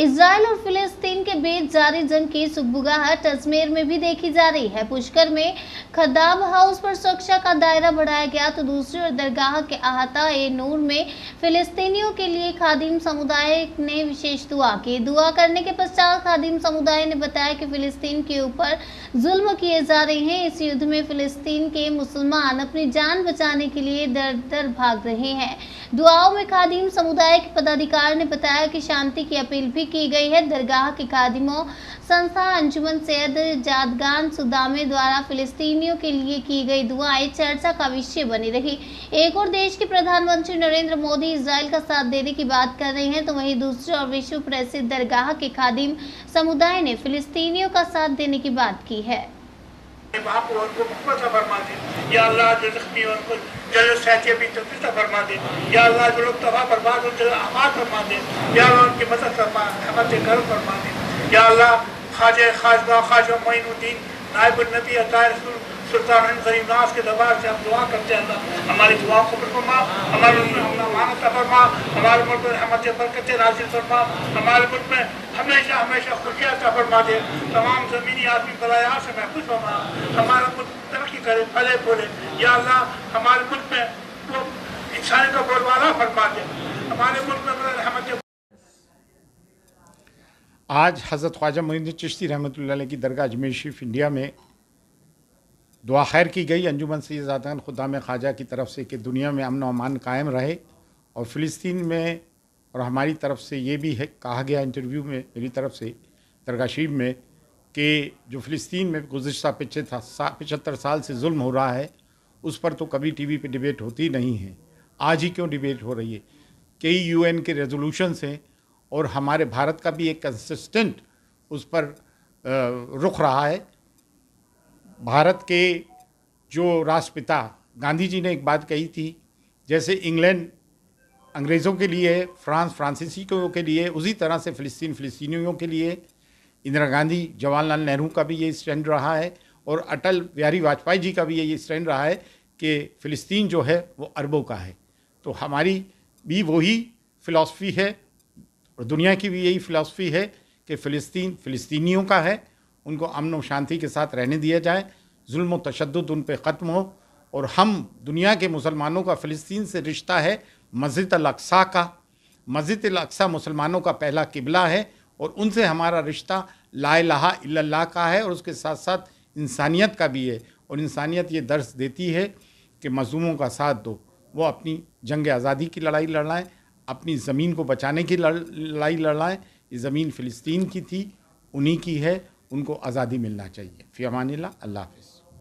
Israel और फिलिस्तीन के बीच जारी जंग की सुगबुगाहट अजमेर में भी देखी जा रही है। पुष्कर में खदाब हाउस पर सुरक्षा का दायरा बढ़ाया गया तो दूसरी ओर दरगाह के अहाता ए नूर में फिलिस्तीनियों के लिए खादिम समुदाय ने विशेष दुआ की। दुआ करने के पश्चात खादिम समुदाय ने बताया कि फिलिस्तीन के ऊपर जुल्म किए जा रहे हैं। इस युद्ध में फिलिस्तीन के मुसलमान अपनी जान बचाने के लिए दर दर भाग रहे हैं। दुआओं में खादिम समुदाय के पदाधिकारी ने बताया कि शांति की अपील भी की गई है। दरगाह के खादिमों संस्था अंजुमन सैयद जादगान सुदामे द्वारा फिलिस्तीनियों के लिए की गई दुआएं चर्चा का विषय बनी रही। एक और देश के प्रधानमंत्री नरेंद्र मोदी इजराइल का साथ देने की बात कर रहे हैं तो वहीं दूसरी ओर विश्व प्रसिद्ध दरगाह के खादिम समुदाय ने फिलिस्तीनियों का साथ देने की बात की है। या अल्लाह जो जख्मी उनको जल्द सहते भी तकलीफ फरमा दे। या अल्लाह जो लोग तबाह बर्बाद हो आबाद फरमा दे। या अल्लाह उनकी मदद फरमा, रहमत करम फरमा दे। या अल्लाह ख्वाजा मोइनुद्दीन नायब नबी अता रसूल सुल्तान गरीब नास के दरबार से हम दुआ करते हैं। अल्लाह हमारी दुआ कबूल फरमा, हमारे मुल्क में अपना मानता फरमा, हमारे मुल्क में रहमत बरकत नाज़िल फरमा, हमारे मुल्क में हमेशा हमेशा खुशियाँ अता फरमा दे। तमाम ज़मीनी आदमी बलाया से महफूज फरमा, हमारा मुल्क तरक्की करे, फले फूले। या अल्लाह हमारे मुल्क में वो इंसान का बोलबाला फरमा दे। हमारे मुल्क में रहमत। आज हज़रत ख्वाजा मोइनुद्दीन चिश्ती रहमतुल्लाह अलैह की दरगाह अजमेर शरीफ इंडिया में दुआ खैर की गई अंजुमन सैयद जादगान खुदाम ख्वाजा की तरफ से कि दुनिया में अमन व अमान कायम रहे। और फ़िलिस्तीन में और हमारी तरफ से ये भी है कहा गया इंटरव्यू में मेरी तरफ से दरगाह शरीफ में कि जो फ़िलिस्तीन में गुज़िश्ता 75 साल से जुल्म हो रहा है उस पर तो कभी टीवी पे डिबेट होती नहीं है। आज ही क्यों डिबेट हो रही है? कई यूएन के रेजोल्यूशंस हैं और हमारे भारत का भी एक कंसिस्टेंट उस पर रुख रहा है। भारत के जो राष्ट्रपिता गांधी जी ने एक बात कही थी, जैसे इंग्लैंड अंग्रेज़ों के लिए, फ्रांस फ्रांसीसियों के लिए, उसी तरह से फ़िलिस्तीन फ़िलिस्तीनियों के लिए। इंदिरा गांधी, जवाहरलाल नेहरू का भी ये स्टैंड रहा है और अटल बिहारी वाजपेयी जी का भी ये स्टैंड रहा है कि फ़िलिस्तीन जो है वो अरबों का है। तो हमारी भी वही फ़िलासफ़ी है और दुनिया की भी यही फ़िलासफ़ी है कि फ़िलिस्तीन फ़िलिस्तीनियों का है, उनको अमन और शांति के साथ रहने दिया जाए, जुल्म और तशद्दुद उन पर ख़त्म हो। और हम दुनिया के मुसलमानों का फ़िलिस्तीन से रिश्ता है मस्जिद अल अक्सा का। मस्जिद अल अक्सा मुसलमानों का पहला किबला है और उनसे हमारा रिश्ता ला इलाहा इल्लल्लाह का है और उसके साथ साथ इंसानियत का भी है। और इंसानियत ये दर्स देती है कि मज़लूमों का साथ दो, वो अपनी जंग आज़ादी की लड़ाई लड़ाएँ, अपनी ज़मीन को बचाने की लड़ाई लड़ाएँ। ये ज़मीन फ़िलिस्तीन की थी, उन्हीं की है, उनको आज़ादी मिलना चाहिए। फ़ी अमानिल्लाह, अल्लाह हाफ़िज़।